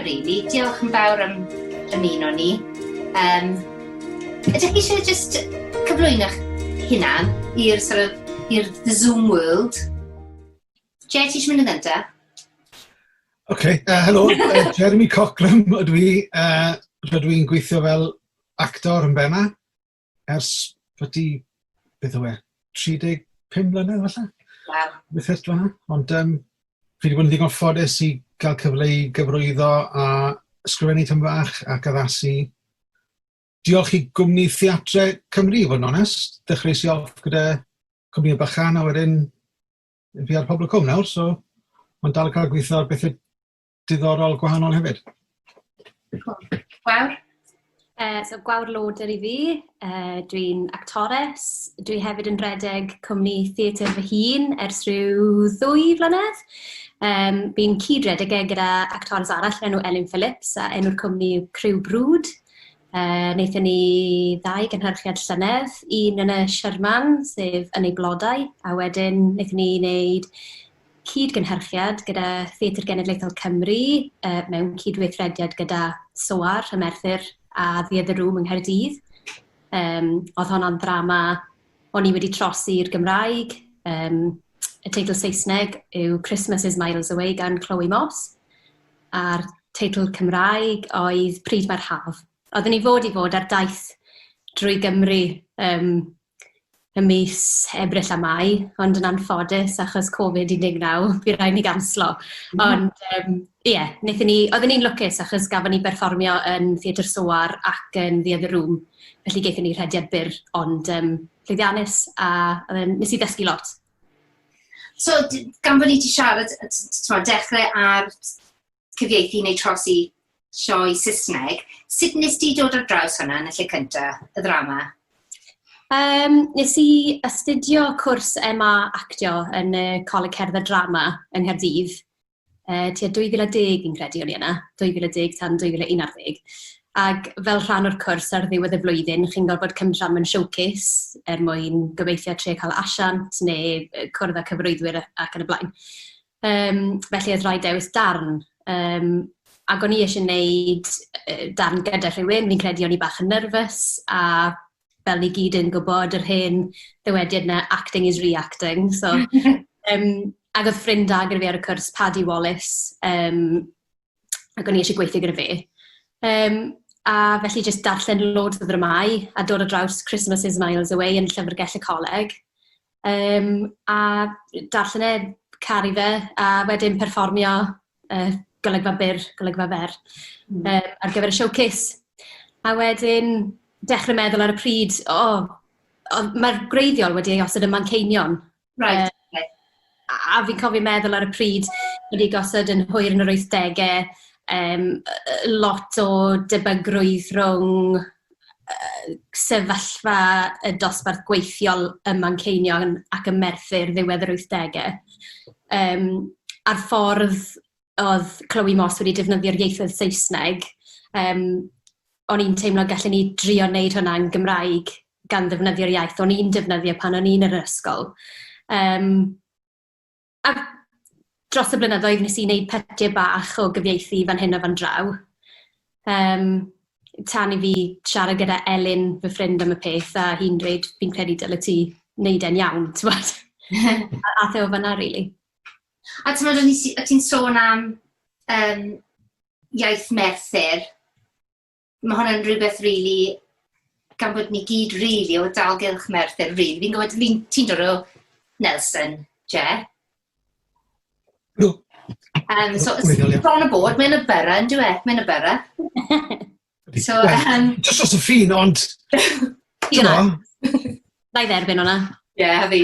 rili. Diolch yn fawr am ymuno ni. Ydych chi eisiau just cyflwyno'ch hunan i'r the Zoom world? Je, ti eisiau mynd yn gynta? Helo, Jeremy Cochran ydw i. Rydw i'n gweithio fel actor yn Bema ers beth yw e, 35 mlynedd falle? Wow. Beth ydw yna. Ond fi wedi bod yn ddigon ffodus i gael cyfle i gyfrwyddo a ysgrifennu tym bach ac addasu. Diolch i gwmni Theatr Cymru, i fod yn onest. Dechreuais i off gyda cwmni bychan a wedyn fi ar pobl cwm nawr, so mae'n dal cael gweithio ar bethau diddorol gwahanol hefyd. Gwawr? So Gwawr Loder i fi, dwi'n actores, dwi hefyd yn rhedeg cwmni Theatr fy hun ers rhyw 2 flynedd. Fi'n cyd-redeg gyda actores arall enw Elin Phillips a enw'r cwmni Criw Brwd. Wnaethon ni 2 gynhyrchiad llynedd, un yn y Sherman, sef yn ei blodau, a wedyn wnaethon ni wneud cyd-gynhyrchiad gyda Theatr Genedlaethol Cymru mewn cydweithrediad gyda SOAR, y Merthyr, a Theatr yng Nghaerdydd. Oedd hwnna'n ddrama o'n i wedi trosi'r Gymraeg. Y teitl Saesneg yw Christmas is Miles Away gan Chloe Moss. A'r teitl Cymraeg oedd Pryd Mae'r Haf. Oedden ni fod ar daith drwy Gymru y mis Ebrill a Mai, ond yn anffodus achos Covid-19, fi rhaid ni ganslo. Ond oedden ni'n lwcus achos gafon ni berfformio yn Theatr SOAR ac yn Theatr Room, felly gaethon ni rhediad byr, ond llwyddiannus a nes i ddysgu lot. So, gan bod ni wedi siarad, dechrau ar cyfieithu neu trosi sioe Saesneg, sut nes ti dod ar draws hwnna yn y lle cyntaf, y ddrama? Nes i astudio cwrs MA actio yn y Coleg Cerdded Drama yng Nghaerdydd. Tua 2010 yn credu o'n i yna, 2010 tan 2011. Ac fel rhan o'r cwrs ar ddiwedd y flwyddyn, chi'n gorfod cymryd yn showcase mwyn gobeithio trio cael asiant neu cwrdd â cyfrwyddwyr ac yn y blaen. Felly oedd rhaid dewis darn. Ac o'n i eisiau gwneud darn gyda rhywun, fi'n credu o'n i bach yn nerfus, a fel ni gyd yn gwybod yr hen ddywediad yna, acting is reacting. So, ac oedd ffrind a gyda fi ar y cwrs, Paddy Wallace, ac o'n i eisiau gweithio gyda fi. A felly jyst darllen loads o ddramau a dod o draws Christmas is Miles Away yn llyfrgell y coleg. A darllen caru fe a wedyn perfformio golygfa byr, golygfa fer ar gyfer y showcase. A wedyn dechrau meddwl ar y pryd, mae'r greiddiol wedi ei osod yn Manceinion. Right. A fi'n cofio meddwl ar y pryd wedi gosod yn hwyr yn yr 80au, lot o debygrwydd rhwng sefyllfa y dosbarth gweithiol ym Manceinion ac y Merthyr ddiwedd yr 80au. A'r ffordd oedd Chloe Moss wedi defnyddio'r ieithoedd Saesneg, o'n i'n teimlo gallen ni drio wneud hwnna yn Gymraeg gan ddefnyddio'r iaith o'n i'n defnyddio pan o'n i'n yr ysgol. A dros y blynyddoedd nes i wneud petiau bach o gyfieithu fan hyn a fan draw. Tan i fi siarad gyda Elin, fy ffrind am y peth, a hi'n dweud, fi'n credu dyle ti wneud e'n iawn, ti'n a theo fanna, really. A ti'n sôn am iaith Merthyr. Mae hwnna'n rhywbeth rili, gan bod ni gyd rili o dalgylch Merthyr rili. Fi'n gwybod, ti'n dod o Nelson, Je? So, bron y bod, mae'n y byrra, yn dwi? Mae'n y byrra. So, just os y ffin, ond... Na i dderbyn hwnna. Ie, fi.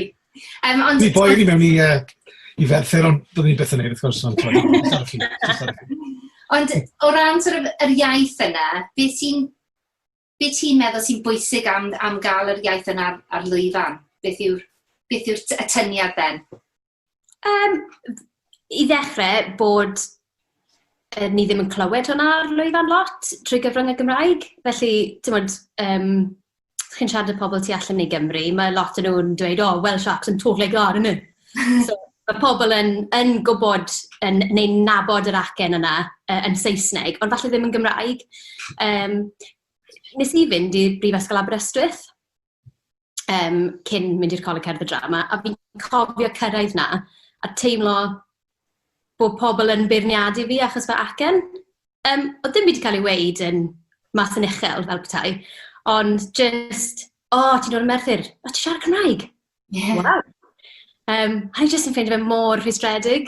Ni boi ni mewn i ferthyr, ond byddwn ni beth yn neud, wrth gwrs. Ond o ran yr iaith yna, beth ti'n meddwl sy'n bwysig am gael yr iaith yna ar lwyfan? Beth yw'r atyniad then? I ddechrau bod ni ddim yn clywed hwnna ar lwyfan lot trwy gyfrwng y Gymraeg. Felly, chi'n siarad y pobl tu allan i Gymru, mae lot yn nhw'n dweud, Welsh accent totally gone, isn't it? So, mae pobl yn gwybod neu nabod yr acen yna yn Saesneg, ond falle ddim yn Gymraeg. Nes i fynd i Brifysgol Aberystwyth cyn mynd i'r Coleg Cerdd y Drama, a fi'n cofio cyrraedd na a teimlo bod pobl yn beirniadu fi achos fy acen. Oedd ddim wedi cael ei weid yn math yn uchel fel petai, ond just, ti'n dod yn Merthyr, ti'n siarad Cymraeg? Yeah. Wow. A ni jyst yn ffeindio fe mor rhwystredig.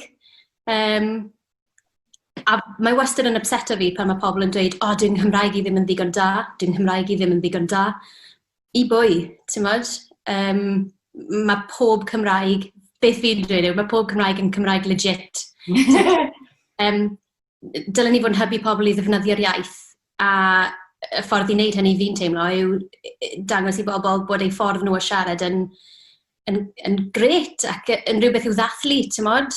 A mae wastad yn upseto fi pan mae pobl yn dweud, dwi'n Nghymraeg i ddim yn ddigon da, dwi'n Nghymraeg i ddim yn ddigon da. I bwy, ti'n modd? Mae pob Cymraeg, beth fi'n dweud yw, mae pob Cymraeg yn Cymraeg legit. Dylen ni fod yn hybu pobl i ddefnyddio'r iaith, a y ffordd i wneud hynny fi'n teimlo yw dangos i bobl bod eu ffordd nhw o siarad yn gret ac yn rhywbeth i'w ddathlu, ti'n modd?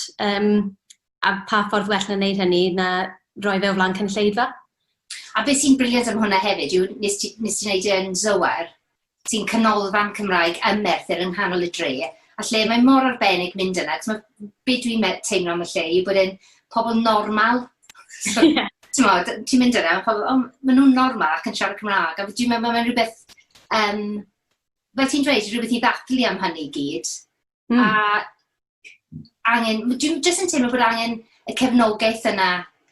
A pa ffordd well na wneud hynny na roi fe o flaen cynulleidfa. A beth sy'n briliant am hwnna hefyd yw, nes ti wneud yn Zower, sy'n canolfan Cymraeg ym Merthyr yng nghanol y dre, a lle mae mor arbennig mynd yna, beth dwi'n teimlo am y lle yw bod yn pobl normal. So, ti'n mynd yna, maen nhw'n normal ac yn siarad Cymraeg, a dwi'n meddwl mae'n rhywbeth, fel ti'n dweud, rhywbeth i ddathlu am hynny gyd. A dwi'n jyst yn teimlo bod angen y cefnogaeth yna,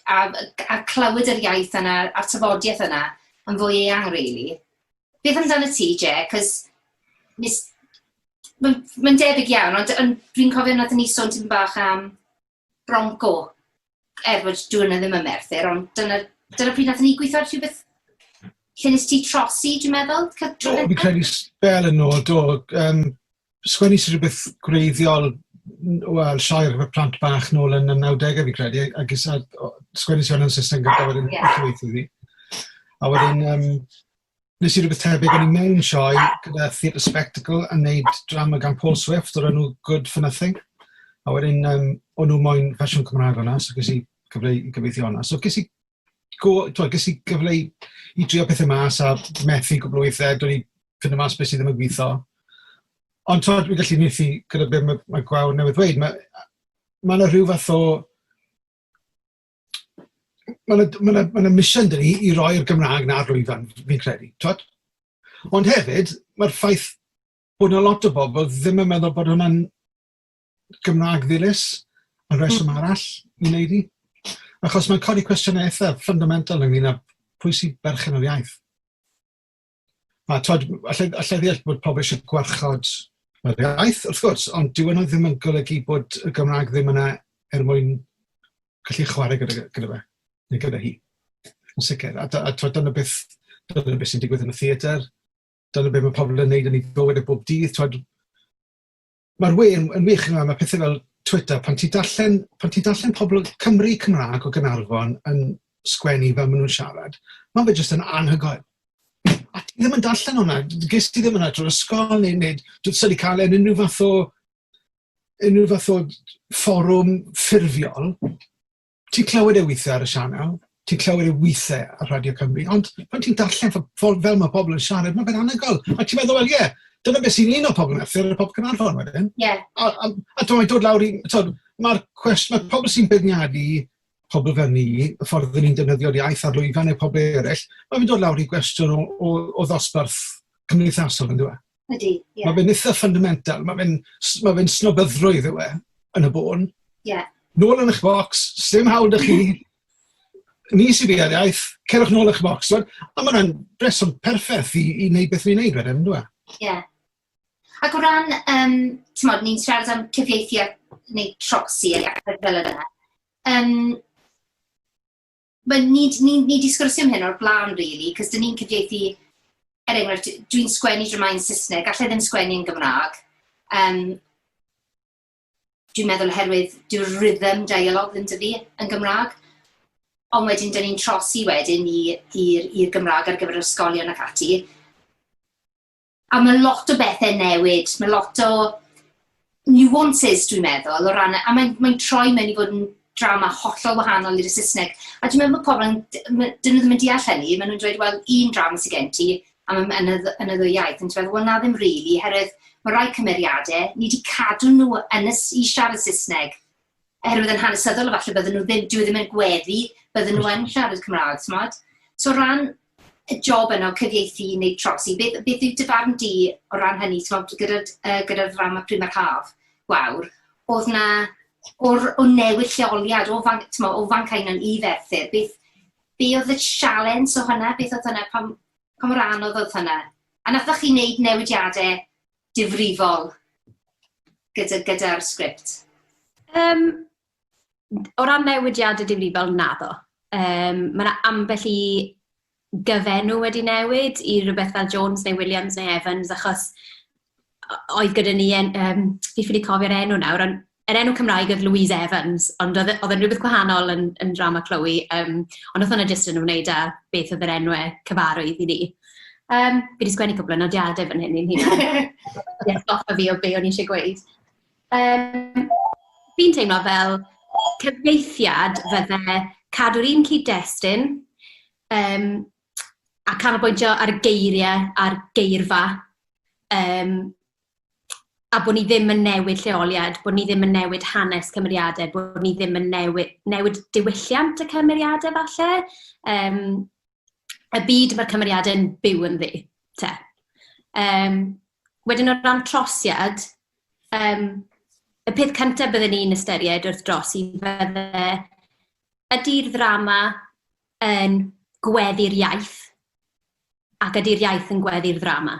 a clywed yr iaith yna, a'r tafodiaeth yna, yn fwy eang, really. Beth amdano ti, Je? Cos mae'n debyg iawn, ond dwi'n cofio nath ni sôn tipyn bach am Bronco, bod dwi'n ddim yn Merthyr, ond dyna pryd nath ni gweithio ar rhywbeth lle nes ti trosi, dwi'n meddwl? Fi'n credu spel yn ôl, sgwennu sy'n rhywbeth gwreiddiol, siair y plant bach nôl yn y 90au fi'n credu, ac sgwennu sy'n yn Saesneg gyda wedyn gyfieithu fi. A wedyn, nes i rhywbeth tebyg o'n i mewn sioe gyda Theatr Spectacle yn neud drama gan Paul Swift o'r enw Good for Nothing. A wedyn, o'n nhw moyn fersiwn Cymraeg o'na, so ges i gyfle i gyfieithu o'na. So ges i gyfle i drio pethau mas a methu gwbl o weithiau, dwi'n i ffind mas beth sydd ddim yn gweithio. Ond fi'n gallu neithu gyda beth mae Gwawr newydd dweud, mae yna rhyw fath o... Mae yna mission dyn ni i roi'r Gymraeg na'r lwyfan, fi'n credu. Ond hefyd, mae'r ffaith bod yna lot o bobl ddim yn meddwl bod hwnna'n Gymraeg ddilys yn reswm arall i wneud i. Achos mae'n codi cwestiynau eitha fundamental ynglyn â pwy sy'n berchen o'r iaith. A allai ddeall bod pobl eisiau gwarchod yr iaith, wrth gwrs, ond dyw hwnna ddim yn golygu bod y Gymraeg ddim yna mwyn gallu chwarae gyda fe, neu gyda hi. Yn sicr. A dyna beth sy'n digwydd yn y theatr, dyna beth mae pobl yn gwneud yn ei bywyd y bob dydd. Mae'r we yn wych yma, mae pethau fel Twitter, pan ti darllen pobl Cymru Cymraeg o Gaernarfon yn sgwennu fel maen nhw'n siarad, mae fe jyst yn anhygoel. A ti ddim yn darllen hwnna, ges ti ddim yna drwy'r ysgol neu sy'n cael unrhyw fath o fforwm ffurfiol. Ti'n clywed e weithiau ar y sianel, ti'n clywed e weithiau ar Radio Cymru, ond pan ti'n darllen fel mae pobl yn siarad, mae fe'n anhygoel. A ti'n meddwl, wel, dyna beth sy'n un o pobl Merthyr, y pobl Gaernarfon wedyn. A dwi'n dod lawr i... Mae pobl sy'n beirniadu pobl fel ni, y ffordd ni'n defnyddio'r iaith ar lwyfan neu pobl eraill, mae'n dod lawr i gwestiwn o ddosbarth cymdeithasol yn dweud. Ydy, ie. Mae fe'n eitha fundamental, mae fe'n snobyddrwydd yw yn y bôn. Nôl yn eich bocs, sdim hawl â chi, ni sy'n fi ar iaith, cerwch nôl eich bocs. A mae'n reswm perffaith i wneud beth ni'n wneud wedyn, yn dweud. Ie. Ac o ran, ni'n siarad am cyfieithu neu trosi fel yna. Ni di sgwrsio am hyn o'r blaen, really, cos dyn ni'n cyfieithu, enghraifft, dwi'n sgwennu dramau'n Saesneg, allai ddim sgwennu yn Gymraeg. Dwi'n meddwl oherwydd dyw'r rhythm dialog ddim dy fi yn Gymraeg. Ond wedyn, dyn ni'n trosi wedyn i'r Gymraeg ar gyfer ysgolion ac ati. A mae lot o bethau newid, mae lot o nuances, dwi'n meddwl, o ran, a mae'n troi mewn i fod yn drama hollol wahanol i'r Saesneg. A dwi'n meddwl bod pobl, dyn nhw ddim yn deall hynny, maen nhw'n dweud, wel, un drama sydd gen ti, yn y ddwy iaith, yn meddwl, wel na ddim rili, herwydd mae rai cymeriadau, ni wedi cadw nhw i siarad Saesneg, herwydd yn hanesyddol o falle bydden nhw ddim yn gweddi, bydden nhw yn siarad Cymraeg, t'mod? So o ran y job yno, cyfieithu neu trosi, beth yw dyfarn di o ran hynny, t'mod, gyda'r drama Prima'r Haf, gwawr, oedd na, o newid lleoliad, o Fancain i Ferthyr, beth oedd y sialens o hynna, beth oedd hynna, pa mor anodd oedd hynna? A nathoch chi wneud newidiadau difrifol gyda'r sgript? O ran newidiadau difrifol, naddo. Mae yna ambell i gyfenw wedi newid i rhywbeth fel Jones neu Williams neu Evans, achos oedd gyda ni, fi ffili cofio'r enw nawr, ond yr enw Cymraeg oedd Louise Evans, ond oedd e'n rhywbeth gwahanol yn drama Chloe, ond oedd hwnna jyst yn ymwneud â beth oedd yr enwau cyfarwydd i ni. Fi wedi sgwennu cwbl o nodiadau fan hyn i'n hynna. Goffa fi o be o'n i eisiau gweud. Fi'n teimlo fel cyfieithiad fydde cadw'r un cyd-destun a canolbwyntio ar y geiriau a'r geirfa a bod ni ddim yn newid lleoliad, bod ni ddim yn newid hanes cymeriadau, bod ni ddim yn newid diwylliant y cymeriadau falle. Y byd mae'r cymeriadau yn byw yn ddi. Wedyn o ran trosiad, y peth cyntaf byddwn ni'n ystyried wrth drosi fydde ydy'r ddrama yn gweddi'r iaith ac ydy'r iaith yn gweddi'r ddrama.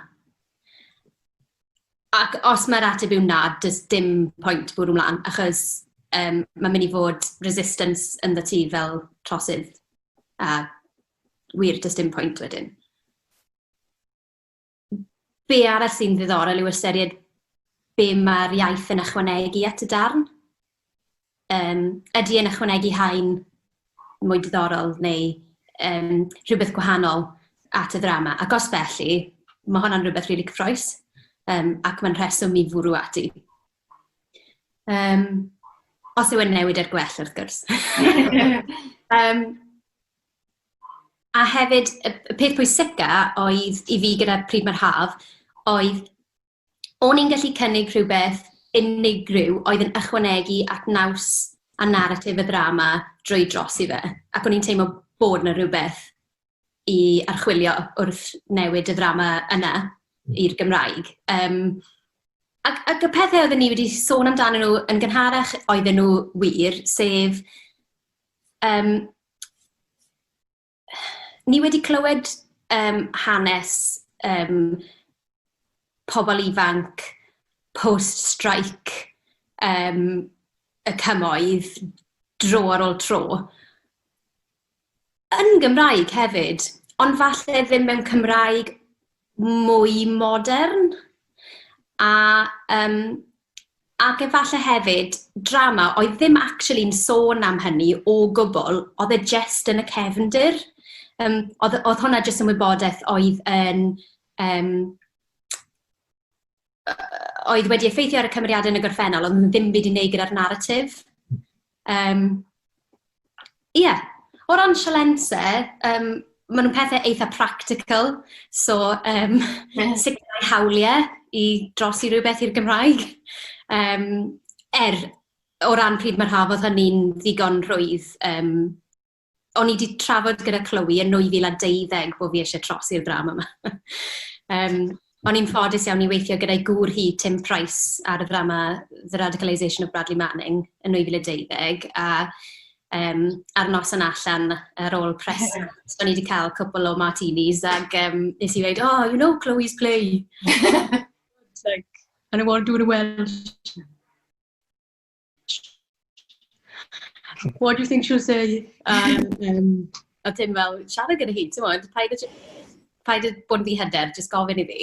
Ac os mae'r ateb yw na, does dim pwynt bwrw mlaen, achos mae'n mynd i fod resistance yn dda ti fel trosydd. A wir, does dim pwynt wedyn. Be arall sy'n ddiddorol yw ystyried be mae'r iaith yn ychwanegu at y darn. Ydy yn ychwanegu haen mwy diddorol neu rhywbeth gwahanol at y ddrama. Ac os felly, mae hwnna'n rhywbeth rili cyffroes ac mae'n rheswm i fwrw ati. Os yw yn newid ar gwell wrth gwrs. A hefyd, y peth pwysica oedd i fi gyda Prima'r Haf, oedd o'n i'n gallu cynnig rhywbeth unigryw oedd yn ychwanegu at naws a narratif y ddrama drwy drosi fe. Ac o'n i'n teimlo bod yna rhywbeth i archwilio wrth newid y ddrama yna i'r Gymraeg. Ac y pethau oedden ni wedi sôn amdano nhw yn gynharach oedden nhw wir, sef ni wedi clywed hanes pobl ifanc post-strike y cymoedd dro ar ôl tro. Yn Gymraeg hefyd, ond falle ddim mewn Cymraeg mwy modern. Ac efallai hefyd, drama oedd ddim actually'n sôn am hynny o gwbl, oedd e just yn y cefndir. Oedd hwnna just yn wybodaeth oedd wedi effeithio ar y cymeriadau yn y gorffennol, ond ddim byd i wneud gyda'r narratif. O ran sialensau, maen nhw'n pethau eitha practical, so sicrhau hawliau i drosi rhywbeth i'r Gymraeg. O ran pryd mae'r haf oedd hynny'n ddigon rhwydd, o'n i wedi trafod gyda Chloe yn 2012 bod fi eisiau trosi'r drama yma. O'n i'n ffodus iawn i weithio gyda'i gŵr hi, Tim Price, ar y drama The Radicalisation of Bradley Manning yn 2012, a ar noson allan ar ôl press, o'n i wedi cael cwpl o martinis, ac nes i weid, oh, you know Chloe's play. And I want to do it well. What do you think she'll say? A Tim fel, siarad gyda hi, ti'n mwyn, paid bod yn fi hyder, jyst gofyn i fi.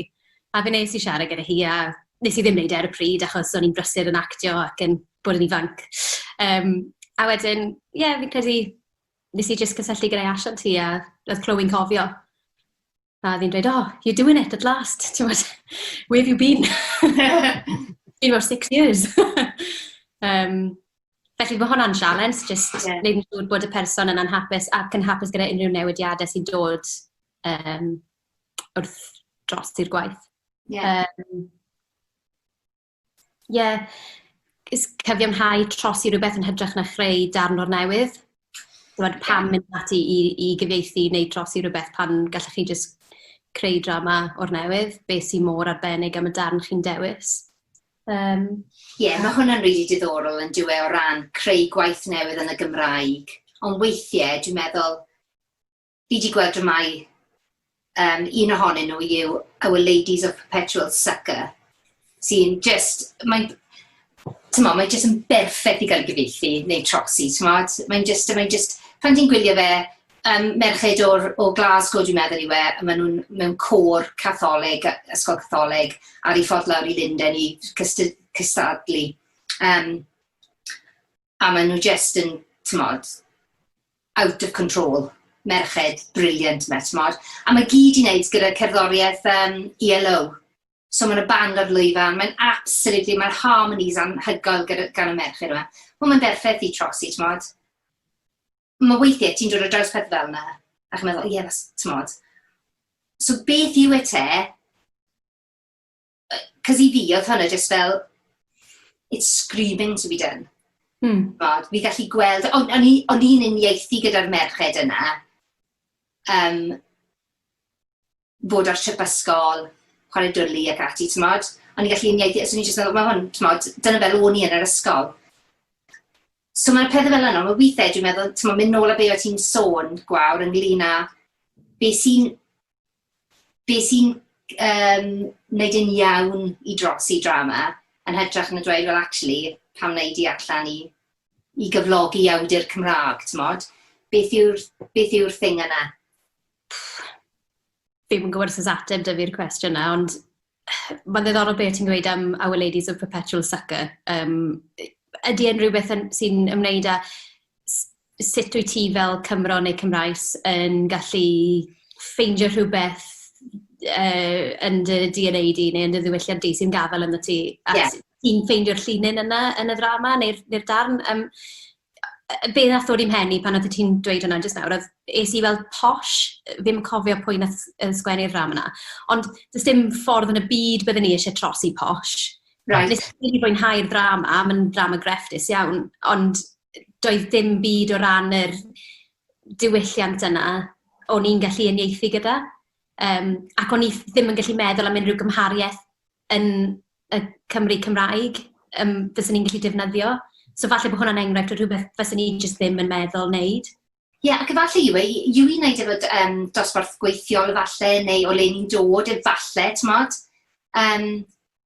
A fe nes i siarad gyda hi, a nes i ddim wneud ar y pryd, achos o'n i'n brysur yn actio ac yn bod yn ifanc. A wedyn, fi'n credu, nes i jyst cysylltu gyda'i asiant hi, a roedd Chloe'n cofio. A fi'n dweud, oh, you're doing it at last. Where have you been? Been about 6 years. Felly mae hwnna'n sialens, jyst neud yn siŵr bod y person yn anhapus ac yn hapus gyda unrhyw newidiadau sy'n dod wrth dros i'r gwaith. Ie. Cyfiawnhau trosi rhywbeth yn hytrach na chreu darn o'r newydd. Pam mynd ati i gyfieithu neu trosi rhywbeth pan gallech chi jyst creu drama o'r newydd, beth sy'n mor arbennig am y darn chi'n dewis. Mae hwnna'n rili diddorol yn dweud o ran creu gwaith newydd yn y Gymraeg. Ond weithiau, dwi'n meddwl, fi wedi gweld dramau, un ohonyn nhw yw Our Ladies of Perpetual Succor, sy'n just, mae'n just yn berffaith i gael gyfieithu neu trosi, mae'n just, pan ti'n gwylio fe, merched o Glasgow dwi'n meddwl i we, maen nhw'n mewn côr Catholig, ysgol Catholig, ar ei ffordd lawr i Lundain i cystadlu. A maen nhw just yn, out of control. Merched, briliant me, A mae gyd i wneud gyda cerddoriaeth ELO. So mae'n y band o'r lwyfan, mae'n absolutely, mae'r harmonies anhygoel gan y merched yma. Mae'n berffaith i trosi, Mae weithiau ti'n dod o draws peth fel yna, ac yn meddwl, So beth yw e te? Cos i fi, oedd hwnna just fel, it's screaming to be done. Fi gallu gweld, o'n i'n uniaethu gyda'r merched yna, bod ar trip ysgol, chwarae dwli ac ati, O'n i'n gallu uniaethu, so ni'n just meddwl, mae hwn, dyna fel o'n i yn yr ysgol. So mae'r pethau fel yna, mae weithiau dwi'n meddwl, mynd nôl a be o ti'n sôn, gwawr, ynglyn â be sy'n wneud yn iawn i drosi drama, yn hytrach yn y dweud, well, actually, pam wneud i allan i gyflogi awdur Cymraeg, Beth yw'r thing yna? Fi'n gwybod os ateb dy fi'r cwestiwn yna, ond mae'n ddiddorol beth ti'n gweud am Our Ladies of Perpetual Succor. Ydy yn rhywbeth sy'n ymwneud â sut wyt ti fel Cymro neu Cymraes yn gallu ffeindio rhywbeth yn dy DNA di neu yn dy ddiwylliant di sy'n gafel yn y ti. A ti'n ffeindio'r llinyn yna yn y ddrama neu'r darn. Be nath ddod i'n mhen i pan oedd ti'n dweud hwnna jyst nawr, es i fel posh, ddim cofio pwy nath sgwennu'r drama yna, ond does dim ffordd yn y byd byddwn ni eisiau trosi posh. Right. Nes i wedi fwynhau'r drama, mae'n drama grefftus iawn, ond doedd dim byd o ran yr diwylliant yna o'n i'n gallu uniaethu gyda. Ac o'n i ddim yn gallu meddwl am unrhyw gymhariaeth yn y Cymru Cymraeg fyswn ni'n gallu defnyddio. So falle bod hwnna'n enghraifft o rhywbeth fyswn ni jyst ddim yn meddwl wneud. Ac falle yw i wneud efo dosbarth gweithiol falle, neu o le ni'n dod efallai,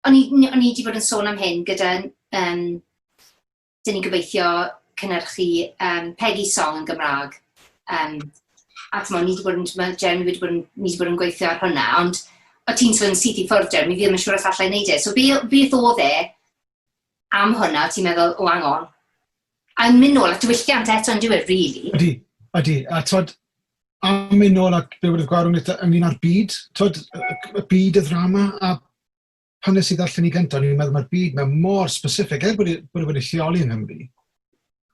O'n i wedi bod yn sôn am hyn gyda, dyn ni'n gobeithio cynhyrchu Peggy Song yn Gymraeg. Ac ni wedi bod yn gweithio ar hwnna, ond o ti'n sôn syth i ffwrdd, Jeremy, fi ddim yn siŵr os allai wneud e. So beth oedd e am hwnna, ti'n meddwl, hang on. A'n mynd nôl at diwylliant eto yn diwedd, really. Ydy. A am mynd nôl at be wedi'i gwawr ynglyn â'r byd, y byd y ddrama, a pan nes i ddarllen i gyntaf, ni'n meddwl mae'r byd mae'n mor specific, bod wedi lleoli yng Nghymru,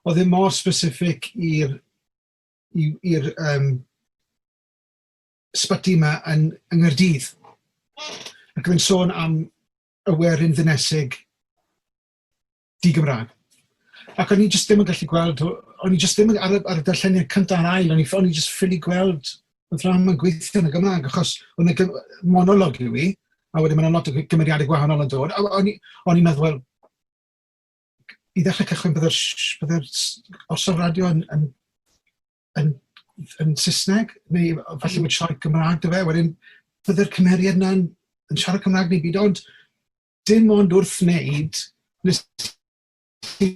oedd e mor specific i'r sbyty yma yn Nghaerdydd. Ac yn sôn am awyrin ddinesig di-Gymraeg. Ac o'n i jyst ddim yn gallu gweld, o'n i jyst ddim ar y darlleniad cyntaf a'r ail, o'n i jyst ffili gweld y ddrama'n gweithio yn y Gymraeg, achos o'n i monolog yw i, a wedyn mae'n lot o gymeriadau gwahanol yn dod. O'n i'n meddwl, wel, i ddechrau cychwyn byddai'r osod radio yn Saesneg, neu falle bod siarad Gymraeg dy fe, wedyn byddai'r cymeriad yna yn siarad Cymraeg neu byd, ond dim ond wrth wneud, nes i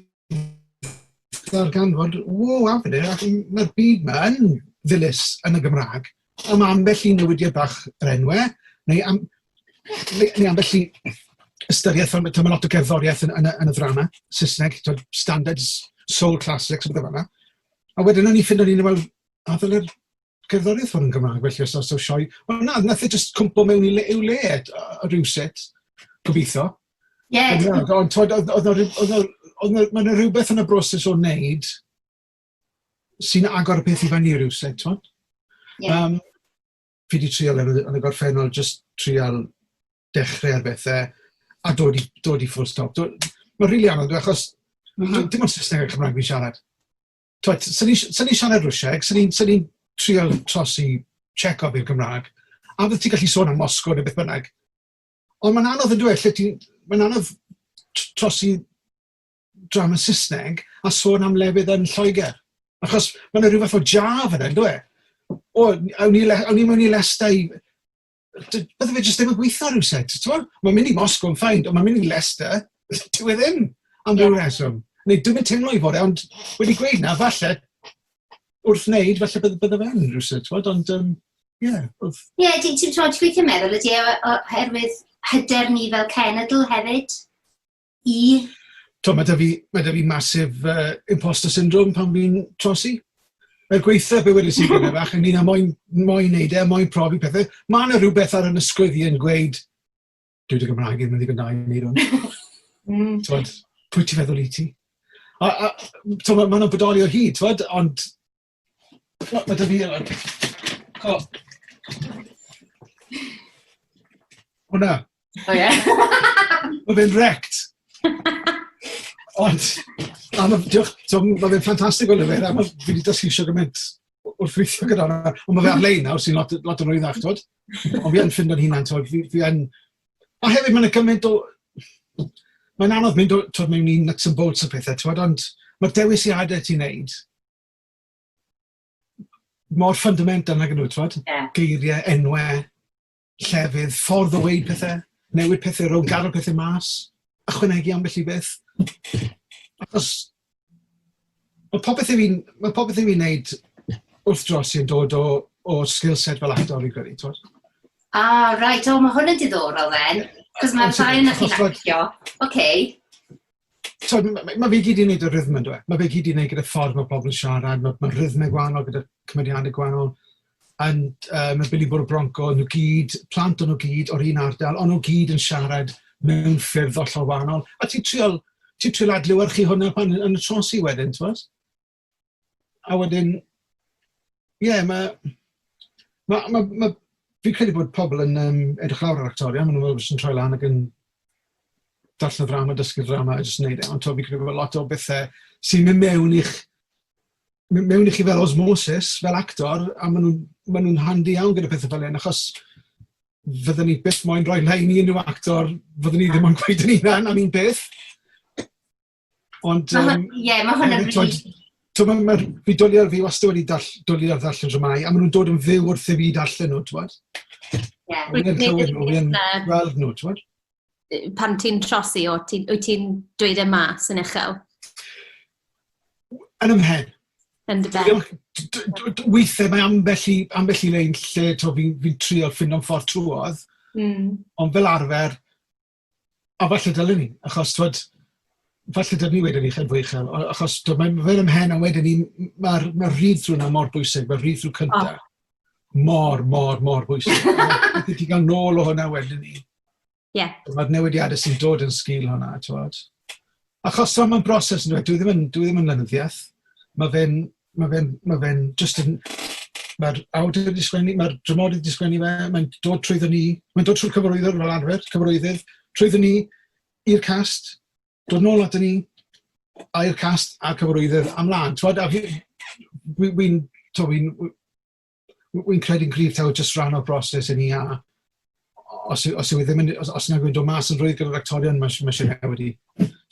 ddarganfod, mae'r byd yma yn ddilys yn y Gymraeg, a mae ambell i newidiad bach yr enwau, neu ambell i ystyriaeth, mae lot o gerddoriaeth yn y ddrama, Saesneg, standards, soul classics, o beth yma. A wedyn o'n i ffind o'n i'n meddwl, a ddyle'r gerddoriaeth fod yn Gymraeg, felly os o sioi. Ond na, nath e jyst cwmpo mewn i'w le o rhywsut, gobeithio. Ond mae'n rhywbeth yn y broses o wneud sy'n agor y peth i fyny rhywsut, fi wedi trial yn y gorffennol, just trial dechrau ar bethau, a dod i full stop. Mae'n rili anodd, achos dim ond Saesneg a Cymraeg fi'n siarad. Sa'n ni siarad Rwsieg, sa'n ni'n trial trosi Tsecof i'r Gymraeg, a fydd ti'n gallu sôn am Moscow neu beth bynnag. Ond mae'n anodd yn dweud, mae'n anodd trosi drama Saesneg a sôn am lefydd yn Lloegr. Achos mae'n rhyw fath o jaf yna, dwi? O, awn ni mewn i Leicester i... Bydde fe jyst ddim yn gweithio rhywsyd. Mae'n mynd i Moscow yn ffain, ond mae'n mynd i Leicester, dyw e ddim am ryw reswm. Neu dwi'n teimlo i fod e, ond wedi gweud na, falle, wrth wneud, falle bydde fe'n rhywsyd, ond ie. Ie, ti'n gweithio meddwl ydy oherwydd hyder ni fel cenedl hefyd i... Mae da fi massive imposter syndrome pan fi'n trosi. Mae'r gweithio be wedi sy'n gyda fach, yn un a moyn neud e, moyn profi pethau. Mae yna rhywbeth ar y ysgwyddi yn gweud, dwi dy Gymraeg yn ddigon da i wneud hwn. Pwy ti feddwl i ti? Mae yna'n bodoli o hyd, ond mae da fi... Hwna. O ie? Mae fe'n wrecked. Ond, mae fe'n ffantastig o lyfr, a fi wedi dysgu eisiau gymaint wrth weithio gyda hwnna, ond mae fe ar-lein nawr sy'n lot yn rwyddach, ond fi yn ffindo'n hunan, fi yn... A hefyd mae'n gymaint o... Mae'n anodd mynd mewn i nuts and bolts o pethau, ond mae'r dewisiadau ti'n neud mor fundamental nag yn nhw, geiriau, enwau, llefydd, ffordd o weid pethau, newid pethau rhwng, gadw pethau mas, ychwanegu ambell i beth. Achos mae popeth i fi'n neud wrth drosi yn dod o skillset fel actor i gyrru, twyd? Right, mae hwn yn diddorol then, cos mae'r ddau yna chi'n actio. Oce. Mae fe gyd i wneud y rhythm yn dweud. Mae fe gyd i wneud gyda ffordd mae pobl yn siarad, mae rhythmau gwahanol gyda cymeriadau gwahanol. Mae Billy Bwr Bronco, nhw gyd, plant o'n nhw gyd o'r un ardal, ond nhw gyd yn siarad mewn ffyrdd hollol wahanol. A ti'n trial adlewyrchu hwnna pan yn y trosi wedyn, ti'n fawr? A wedyn, ie, fi'n credu bod pobl yn edrych lawr ar actoria, maen nhw'n jyst yn troi lan ac yn darllen ddrama, dysgu'r ddrama, a jyst yn neud e. Ond fi'n credu bod lot o bethau sy'n mynd mewn i chi fel osmosis, fel actor, a maen nhw'n handi iawn gyda pethau fel hyn, achos fyddwn ni byth moyn rhoi lein i unrhyw actor, fyddwn ni ddim yn gweud yn unan am un beth. Ond... Ie, mae hwn yn rili... Fi wastad wedi dwlu ar ddarllen dramau, a maen nhw'n dod yn fyw wrth i fi darllen nhw, ti'n Ie. Wy'n clywed nhw, wy'n gweld nhw, ti'n Pan ti'n trosi, wyt ti'n dweud y mas yn uchel? Yn ymhen. Yn dy ben? Weithiau mae ambell i lein lle fi'n trio ffindo'n ffordd trwodd, ond fel arfer, a falle dylen ni, achos falle dylen ni wedyn ni chael fwy uchel, achos mae'n fel ymhen, a wedyn ni, mae'r rhydd-thrw yna mor bwysig, mae'r rhydd-thrw cyntaf mor bwysig. Mae'n ti gael nôl o hwnna wedyn ni. Ie. Mae'r newidiadau sy'n dod yn sgil hwnna, ti'n achos mae'n broses yn dweud, dwi ddim yn lenyddiaeth. Mae fe'n just yn... Mae'r awdur wedi sgwennu, mae'r dramodydd wedi sgwennu fe, mae'n dod trwyddo ni, mae'n dod trwy'r cyfarwyddwr fel arfer, cyfarwydddydd, trwyddo ni i'r cast, dod nôl at ni, a i'r cast a'r cyfarwyddwr amlaen. Wy'n credu'n gryf taw just rhan o'r broses i ni, a os yna gwyn dod mas yn rwydd gyda'r actorion, mae eisiau newid i.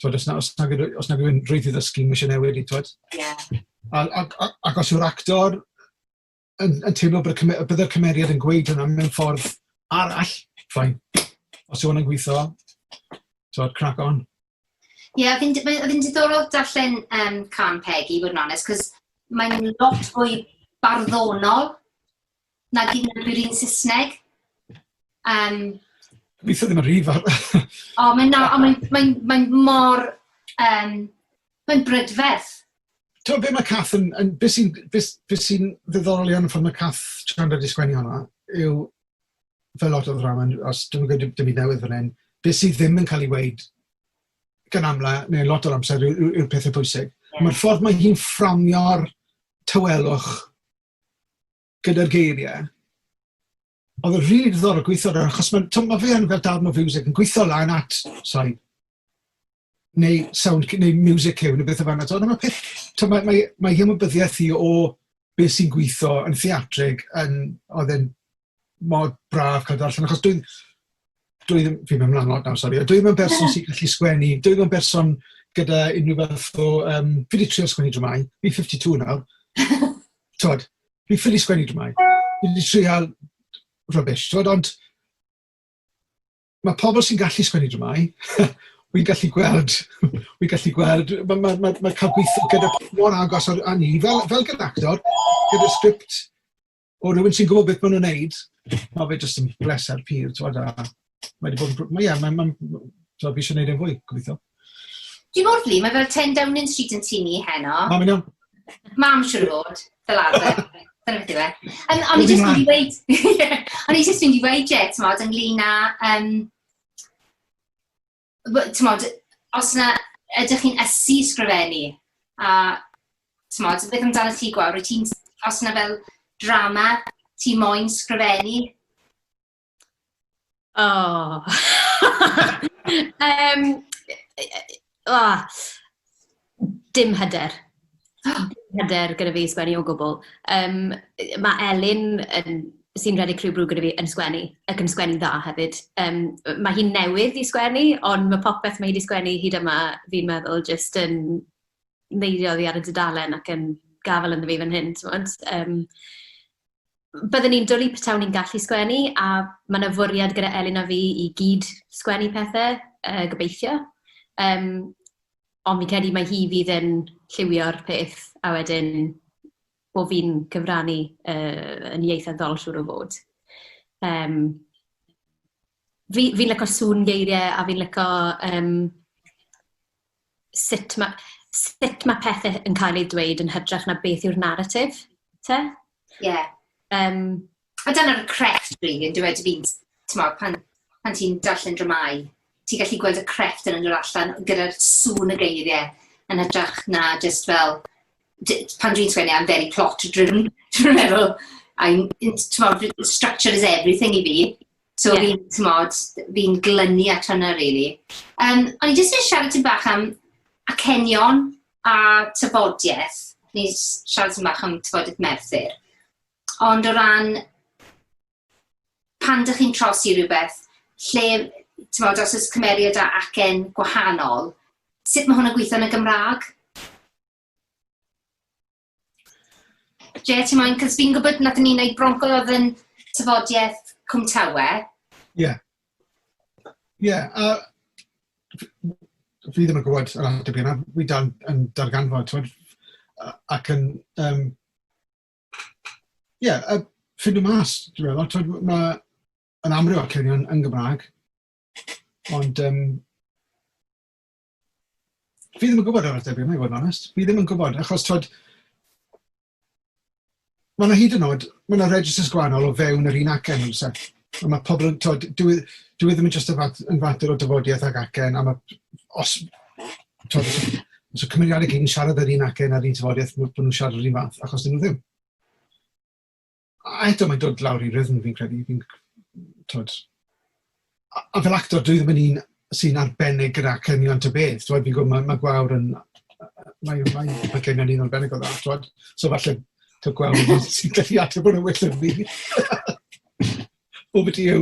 Os yna gwyn rwydd i ddysgu, mae eisiau newid i, twyd? Ie. Ac os yw'r actor yn teimlo byddai'r cymeriad yn gweud hwnna mewn ffordd arall, ffain. Os yw hwnna'n gweithio, crack on. Ie, fi'n diddorol darllen Can Peggy, i fod yn onest, cos mae'n lot fwy barddonol na gyd yn byr un Saesneg. Gobeithio ddim yn rhif ar... Mae'n mor... Mae'n brydferth. Ti'n be mae Cath yn... Beth sy'n ddiddorol iawn ffordd mae Cath Chandler wedi sgwennu hwnna yw fel lot o ddrama, os dwi'n gwybod dim i newydd fan hyn, beth sydd ddim yn cael ei weid gan amla, neu lot o'r amser yw'r pethau pwysig. Mae'r ffordd mae hi'n fframio'r tywelwch gyda'r geiriau oedd y rhyd ddor o gweithio ar, achos mae fe yn fel darn o fiwsig yn gweithio lan at, neu sound, neu music cyw, neu beth o fanna. Ond mae peth, mae hymwybyddiaeth i o beth sy'n gweithio yn theatrig oedd yn mod braf cael darllen, achos dwi ddim, fi'n mynd mlaen lot nawr, sori, dwi ddim yn berson sy'n gallu sgwennu, dwi ddim yn berson gyda unrhyw beth o, fi wedi trio sgwennu dramau, fi 52 nawr, fi ffili sgwennu dramau, fi wedi trial rubbish, ond mae pobl sy'n gallu sgwennu dramau, wy'n gallu gweld, mae cael gweithio gyda mor agos a ni, fel gyda actor, gyda sgript o rhywun sy'n gwybod beth maen nhw'n neud, mae fe jyst yn bleser pyr, mae wedi bod yn... fi eisiau gwneud e'n fwy, gobeithio. Dwi'n mor fli, mae fel 10 Downing Street yn tŷ ni heno. Mam yn iawn. Mam siwr fod, fel arfer. Dyna beth yw e. O'n i jyst wedi dweud, o'n i jyst wedi dweud, t'mod, ynglyn â, t'mod, os yna ydych chi'n ysu sgrifennu, a t'mod, beth amdano ti gwawr, os yna fel drama, ti moyn sgrifennu? Dim hyder. Hyder gyda fi sgwennu o gwbl. Mae Elin sy'n rhedeg criw brw gyda fi yn sgwennu, ac yn sgwennu dda hefyd. Mae hi'n newydd i sgwennu, ond mae popeth mae hi wedi sgwennu hyd yma, fi'n meddwl, jyst yn neidio ddi ar y dudalen ac yn gafel yn fi fan hyn. Byddwn ni'n dwlu petawn ni'n gallu sgwennu, a mae'n yfwriad gyda Elin a fi i gyd sgwennu pethau, gobeithio. Ond fi'n credu mae hi fydd yn lliwio'r peth, a wedyn o fi'n cyfrannu yn ieithyddol siŵr o fod. Fi'n licio sŵn geiriau, a fi'n licio sut mae pethau yn cael ei dweud yn hytrach na beth yw'r narratif, te? Ie. A dyna'r crefft, rili, yn dweud fi'n, pan ti'n darllen dramau, ti'n gallu gweld y crefft yn dod allan gyda'r sŵn y geiriau yn hytrach na just fel, pan dwi'n sgwennu, I'm very plot driven, dwi'n meddwl, structure is everything i fi, so fi'n glynu at hynna, really. Ond i jyst yn siarad ti'n bach am acenion a tafodiaeth, ni'n siarad ti'n bach am tafodiaeth Merthyr. Ond o ran, pan ydych chi'n trosi rhywbeth, lle, os oes cymeriad a acen gwahanol, sut mae hwnna'n gweithio yn y Gymraeg? Ti'n moyn, cos fi'n gwybod nath ni'n neud bronco oedd yn tafodiaeth Cwm Tawe. Ie. Ie, a fi ddim yn gwybod yr ateb yna, fi dal yn darganfod, ac yn... ffynd o mas, dwi'n meddwl. Mae'n amryw acenion yn Gymraeg, ond fi ddim yn gwybod ar y debyg, mae'n gwybod yn onest. Fi ddim yn gwybod, achos mae yna hyd yn oed, mae yna registers gwahanol o fewn yr un acen. Mae pobl yn, dwi ddim yn just yn fater o dyfodiaeth ag acen, a os y cymeriadau gyd yn siarad yr un acen a'r un tyfodiaeth, bod nhw'n siarad yr un fath, achos dyn nhw ddim. A eto mae'n dod lawr i rhythm, fi'n credu. A fel actor, dwi ddim yn un sy'n arbennig gyda acenion ta beth. Fi'n gwybod mae gwawr yn... Mae acenion un arbennig o dda. So falle, to gwawr sy'n gallu ateb o'n well yn fi. Over to you.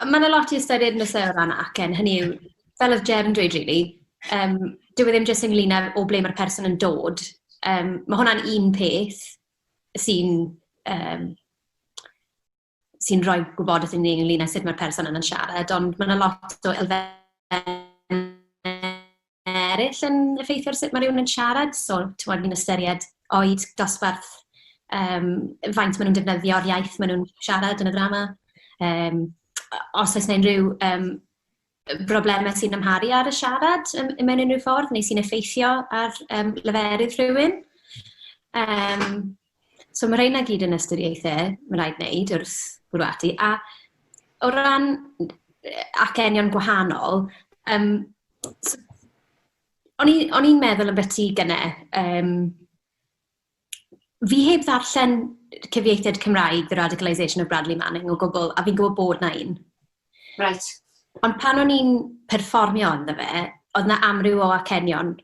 Mae'n lot i ystyried yn y o ran acen. Hynny yw, fel oedd Ger yn dweud, really, dyw e ddim jyst ynglyn â o ble mae'r person yn dod. Mae hwnna'n un peth sy'n rhoi gwybodaeth i ni ynglyn â sut mae'r person yn siarad, ond mae'n lot o elfen eraill yn effeithio sut mae rhywun yn siarad. So, ni'n ystyried oed, dosbarth, faint maen nhw'n defnyddio'r iaith maen nhw'n siarad yn y drama. Os oes unrhyw broblemau sy'n amharu ar y siarad mewn unrhyw ffordd, neu sy'n effeithio ar leferydd rhywun. So mae rhain gyd yn ystyriaethau, mae'n rhaid wneud wrth bwrw ati. A o ran acenion gwahanol, o'n i'n meddwl yn byti gynnau, fi heb ddarllen cyfieithiad Cymraeg, The Radicalisation of Bradley Manning o gwbl, a fi'n gwybod bod na un. Right. Ond pan o'n i'n perfformio ynddo fe, oedd na amryw o acenion,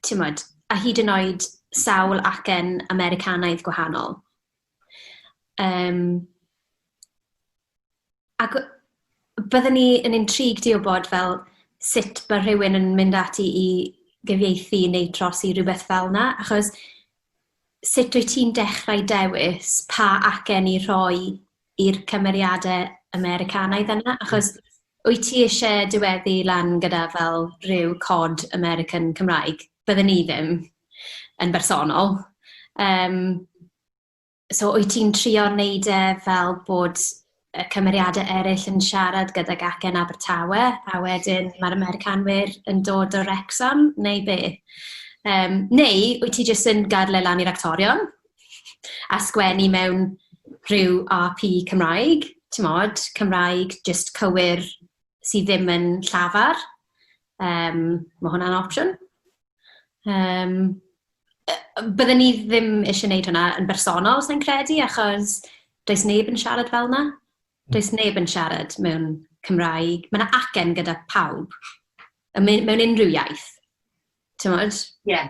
timod, a hyd yn oed sawl acen Americanaidd gwahanol. Ac byddwn ni yn intrigued i wybod fel sut mae rhywun yn mynd ati i gyfieithu neu trosi rhywbeth fel yna, achos sut wyt ti'n dechrau dewis pa acen i roi i'r cymeriadau Americanaidd yna, achos wyt ti eisiau diweddu lan gyda fel rhyw cod American Cymraeg, byddwn ni ddim yn bersonol. So wyt ti'n trio wneud fel bod y cymeriadau eraill yn siarad gyda acen Abertawe, a wedyn mae'r Americanwyr yn dod o Wrexham, neu be? Neu wyt ti jyst yn gadael lan i'r actorion a sgwennu mewn rhyw RP Cymraeg, ti'n modd, Cymraeg jyst cywir sydd ddim yn llafar. Mae hwnna'n opsiwn. Byddwn ni ddim eisiau gwneud hwnna yn bersonol, sy'n credu, achos does neb yn siarad fel yna. Does neb yn siarad mewn Cymraeg. Mae yna acen gyda pawb, mewn unrhyw iaith. Ti'n modd? Ie.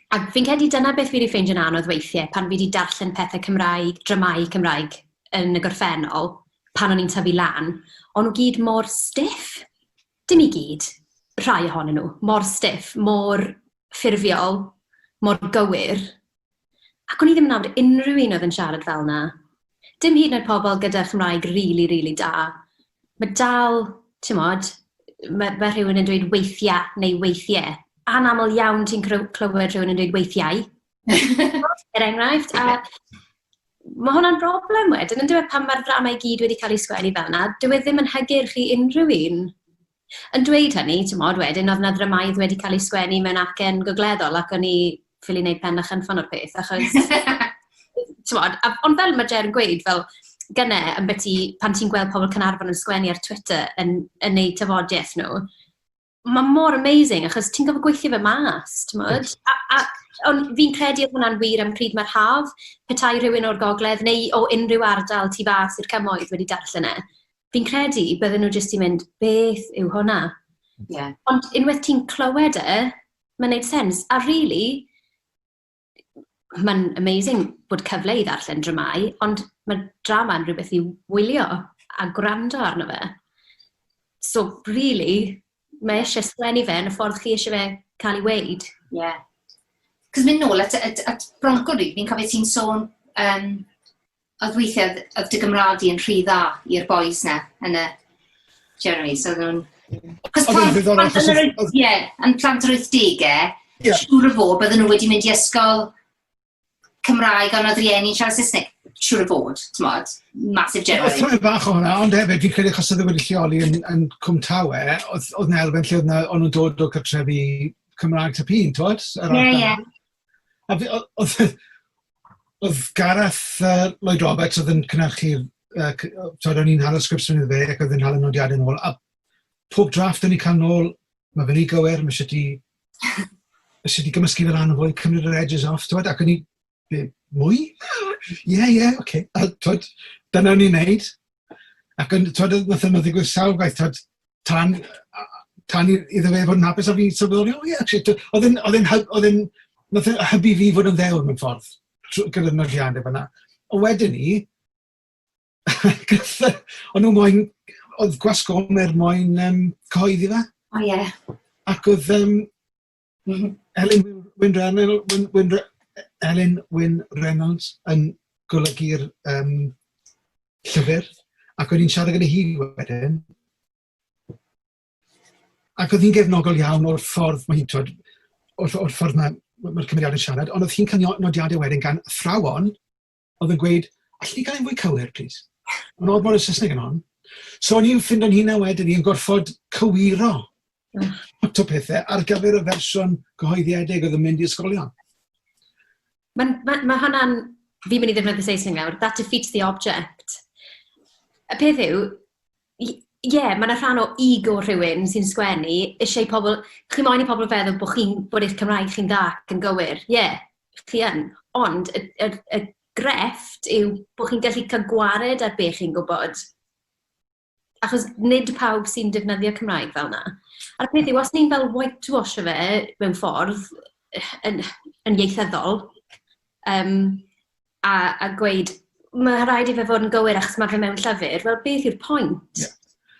A fi'n credu dyna beth fi wedi ffeindio'n anodd weithiau pan fi wedi darllen pethau Cymraeg, dramau Cymraeg yn y gorffennol, pan o'n i'n tyfu lan, ond nhw gyd mor stiff. Dim i gyd, rhai ohonyn nhw, mor stiff, mor ffurfiol, mor gywir. Ac o'n i ddim yn nabod unrhyw un oedd yn siarad fel yna. Dim hyd yn oed pobl gyda Chymraeg really da. Mae dal, ti'n modd, mae rhywun yn dweud weithiau neu weithiau. Anaml iawn ti'n clywed rhywun yn dweud weithiau. Enghraifft. A mae hwnna'n broblem wedyn. Yn dweud pan mae'r dramau gyd wedi cael ei sgwennu fel yna, dwi ddim yn hygyrch i unrhyw un. Yn dweud hynny, ti'n modd wedyn, oedd yna dramaidd wedi cael ei sgwennu mewn acen gogleddol ac o'n i ffili wneud pen a chynffon o'r peth, achos... Ond fel mae Jer yn gweud, fel gyne, pan ti'n gweld pobl Cynarfon yn sgwennu ar Twitter yn neud tafodiaeth nhw, mae mor amazing, achos ti'n gofio gweithio fe mas, ti'n modd? Ond fi'n credu oedd hwnna'n wir am pryd mae'r haf, petai rhywun o'r gogledd, neu o unrhyw ardal tu fas i'r cymoedd wedi darllen e. Fi'n credu bydden nhw jyst i mynd, beth yw hwnna? Yeah. Ond unwaith ti'n clywed mae'n neud sens. A really, mae'n amazing bod cyfle i ddarllen dramau, ond mae drama yn rhywbeth i wylio a gwrando arno fe. So, really, mae eisiau sgwennu fe yn y ffordd chi eisiau fe cael ei weid. Ie. Yeah. Cos mynd nôl at Bronco Ryd, fi'n cofio ti'n sôn, oedd weithiau oedd dy Gymraeg yn rhy dda i'r boys na, yn y Jeremy, so nhw'n... Cos yn plant yr 80au, siŵr o fod, bydden nhw wedi mynd i ysgol Cymraeg, ond oedd rieni'n siarad Saesneg, siŵr o fod, ti'n modd, massive Jeremy. Oedd bach o hwnna, ond hefyd, fi'n credu achos oedd wedi lleoli yn Cwm Tawe, oedd na elfen lle oedd nhw'n dod o cartrefi Cymraeg Tapun, twod? Ie. A oedd Gareth Lloyd Roberts oedd yn cynhyrchu, o'n i'n hala sgripts fyny fe, ac oedd yn hala nodiadau nôl, a pob drafft yn ei cael nôl, mae fe'n ei gywir, mae eisiau ti gymysgu fel rhan o fwy, cymryd yr edges off, twod, ac o'n i, mwy? Ie, oce. Dyna ni'n neud. Ac yn, twod, nath yno ddigwydd sawl gwaith, twod, tan iddo fe fod yn hapus a fi sylweddoli, nath hybu fi fod yn ddewr mewn ffordd, gyda'r nodiadau fyna. O wedyn ni, oedd gwasgomer moyn cyhoeddi fe. O ie. Ac oedd Elin Wyn Reynolds yn golygu'r llyfr, ac oedd hi'n siarad gyda hi wedyn. Ac oedd hi'n gefnogol iawn o'r ffordd, o'r ffordd mae'r cymeriadau'n siarad, ond oedd hi'n cael nodiadau wedyn gan athrawon, oedd yn gweud, allu ni gael ein fwy cywir, please? Ond oedd bod y Saesneg yn hon. So o'n i'n ffindo'n hynna wedyn i'n gorfod cywiro o pethau ar gyfer y fersiwn gyhoeddiedig oedd yn mynd i ysgolion. Mae hwnna'n, fi'n mynd i ddefnyddio Saesneg nawr, that defeats the object. Y peth yw, Mae yna rhan o ego rhywun sy'n sgwennu, eisiau pobl, chi moyn i pobl feddwl bod eich Cymraeg chi'n dda ac yn gywir. Chi yn. Ond y grefft yw bod chi'n gallu cael gwared ar beth chi'n gwybod. Achos nid pawb sy'n defnyddio Cymraeg fel yna. A'r peth yw, os ni'n fel whitewasho fe mewn ffordd yn ieithyddol, a gweud, mae rhaid i fe fod yn gywir achos mae fe mewn llyfr, wel beth yw'r pwynt?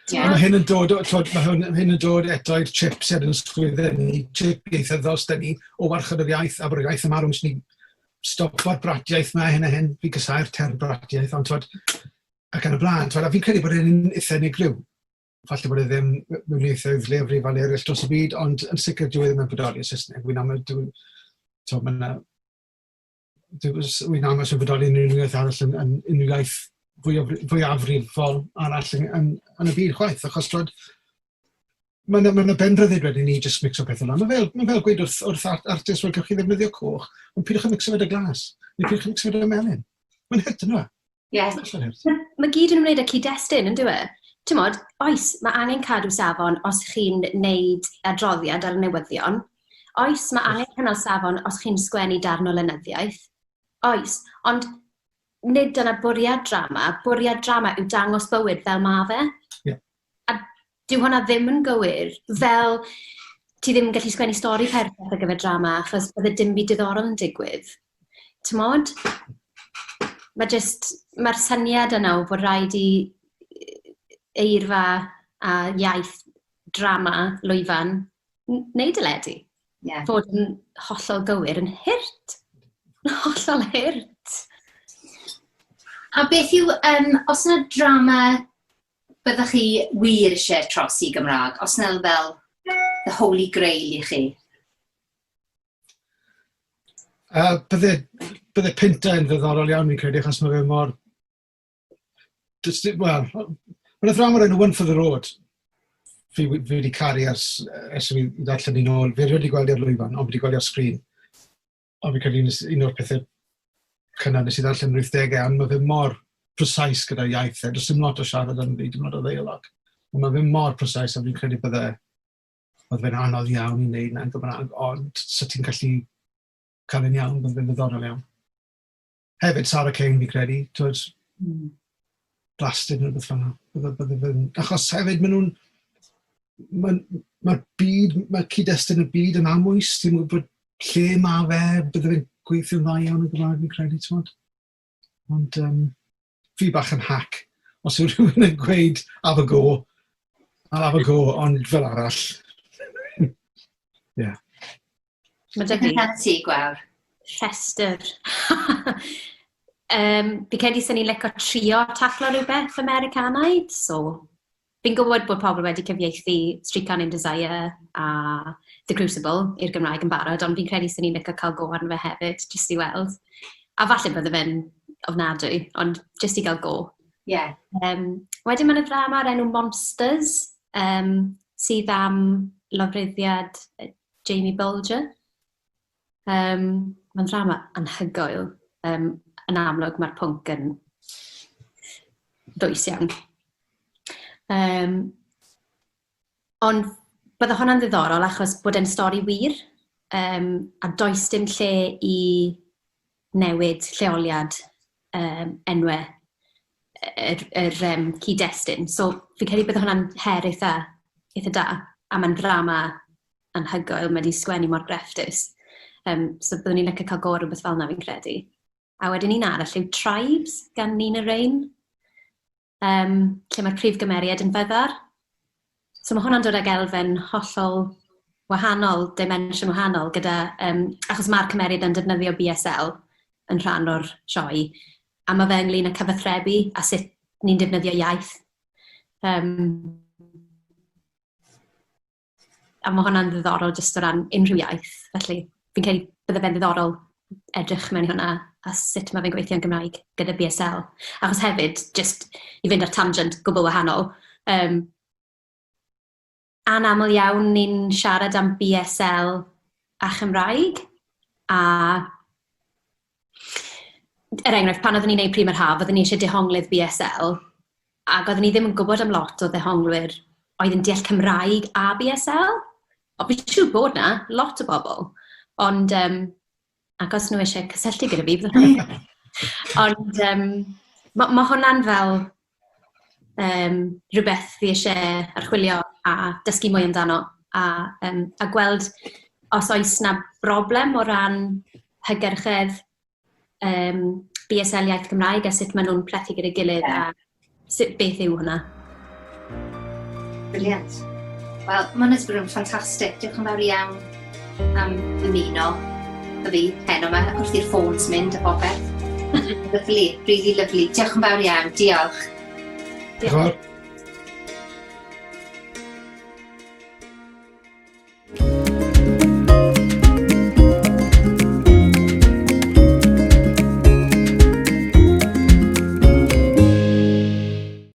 Mae hyn yn dod eto i'r chips yn ysgwyddau ni, chip ieithyddol sydd ni o warchod yr iaith, a bod yr iaith yma rhwng sy'n ni stopio'r bratiaeth yma hyn a hyn, fi gysau'r term bratiaeth, ond ac yn y blaen, a fi'n credu bod e'n eitha unigryw. Falle bod e ddim mewn ieithoedd leafrifol eraill dros y byd, ond yn sicr dyw e ddim yn bodoli y Saesneg. Wy'n aml sy'n bodoli yn unrhyw iaith arall yn unrhyw iaith fwyafrifol arall yn y byd chwaith, achos mae yna benryddid wedyn ni jyst mixo pethau yna. Mae fel gweud wrth artist, wel, gewch chi ddefnyddio coch, ond pidwch yn mixo fe dy glas, neu pidwch yn mixo fe dy melyn. Mae'n hyrt yn yma. Mae gyd yn ymwneud â cyd-destun, yn dweud? Tymod, oes, mae angen cadw safon os chi'n neud adroddiad ar y newyddion. Oes, mae angen cynnal safon os chi'n sgwennu darn o lenyddiaeth. Oes, ond nid dyna bwriad drama. Bwriad drama yw dangos bywyd fel ma fe. A dyw hwnna ddim yn gywir. Fel ti ddim yn gallu sgwennu stori perffaith ar gyfer drama achos bydde dim byd diddorol yn digwydd. Tymod? Mae'r syniad yna o bod rhaid i eirfa a iaith drama lwyfan neu dyledu. Fod yn hollol gywir yn hyrt. Hollol hyrt. A beth yw, os yna drama byddwch chi wir eisiau trosi Gymraeg, os yna fel the holy grail i chi? Bydde Pinta yn ddiddorol iawn fi'n credu, achos mae fe mor... Mae'n ddrama o'r enw One for the Road. Fi wedi caru ers fi ddarllen ni'n ôl. Fi wedi gweld i'r lwyfan, ond wedi gweld i'r sgrin. Ond fi'n credu un o'r pethau cynnar nes i ddarllen yn 80au, ond mae fe mor precise gyda iaith. Does dim lot o siarad yn fi, dim lot o ddeialog. Ond mae fe mor precise, a fi'n credu oedd fe'n anodd iawn i wneud na'n Gymraeg, ond so ti'n gallu cael yn iawn, bydd fe'n ddiddorol iawn. Hefyd, Sarah Kane fi'n credu, blastyd yn rhywbeth fan yna. Achos hefyd, mae'r byd, mae cyd-destun y byd yn amwys, ti'n gwybod lle mae fe, bydde fe'n gweithio'n dda iawn yn Gymraeg fi'n credu, ti'n gwybod. Ond fi bach yn hack, os yw rhywun yn gweud have a go, ond fel arall. Ie. Mae dy ti gwawr. Rhestr. Fi credu sy'n ni'n licio trio taclo rhywbeth Americanaidd, so fi'n gwybod bod pobl wedi cyfieithu Streetcar Named Desire a The Crucible i'r Gymraeg yn barod, ond fi'n credu sy'n ni'n licio cael go arno fe hefyd, jyst i weld. A falle bydde fe'n ofnadwy, ond jyst i gael go. Wedyn mae'n y ddrama ar enw Monsters, sydd am lofruddiad Jamie Bulger. Mae'n ddrama anhygoel. Yn amlwg mae'r pwnc yn dwys iawn. Ond bydde hwnna'n ddiddorol achos bod e'n stori wir, a does dim lle i newid lleoliad enwau yr cyd-destun. So fi credu bydde hwnna'n her eitha da, a mae'n drama anhygoel, mae wedi sgwennu mor grefftus. So byddwn ni'n licio cael go rhywbeth fel yna fi'n credu. A wedyn un arall yw Tribes gan Ar-lein, lle mae'r prif gymeriad yn fyddar. So mae hwnna'n dod ag elfen hollol wahanol, dimension wahanol, gyda, achos mae'r cymeriad yn defnyddio BSL yn rhan o'r sioe, a mae fe ynglyn â cyfathrebu a sut ni'n defnyddio iaith. A mae hwnna'n ddiddorol jyst o ran unrhyw iaith, felly fi'n credu bydde fe'n ddiddorol edrych mewn i hwnna a sut mae fe'n gweithio yn Gymraeg gyda BSL. Achos hefyd, just i fynd ar tangent gwbl wahanol, anaml iawn ni'n siarad am BSL a Chymraeg, a enghraifft, pan oeddwn ni'n gwneud Prim yr Haf, oeddwn ni eisiau dehonglydd BSL, Ac oedden ni ddim yn gwybod am lot o ddehonglwyr oedd yn deall Cymraeg a BSL. O, fi'n siŵr bod na, lot o bobl. Ond, ac os nhw eisiau cysylltu gyda fi, byddwn nhw. Ond mae hwnna'n fel rhywbeth fi eisiau archwilio a dysgu mwy amdano. A gweld os oes na broblem o ran hygyrchedd BSL iaith Gymraeg a sut maen nhw'n plethu gyda'i gilydd a beth yw hwnna. Briliant. Wel, mae'n ysbryd ffantastig. Diolch yn fawr iawn am ymuno y fi heno yma, ac wrth i'r ffôns mynd a popeth. Lyflu, really lyflu. Diolch yn fawr iawn. Diolch. Diolch.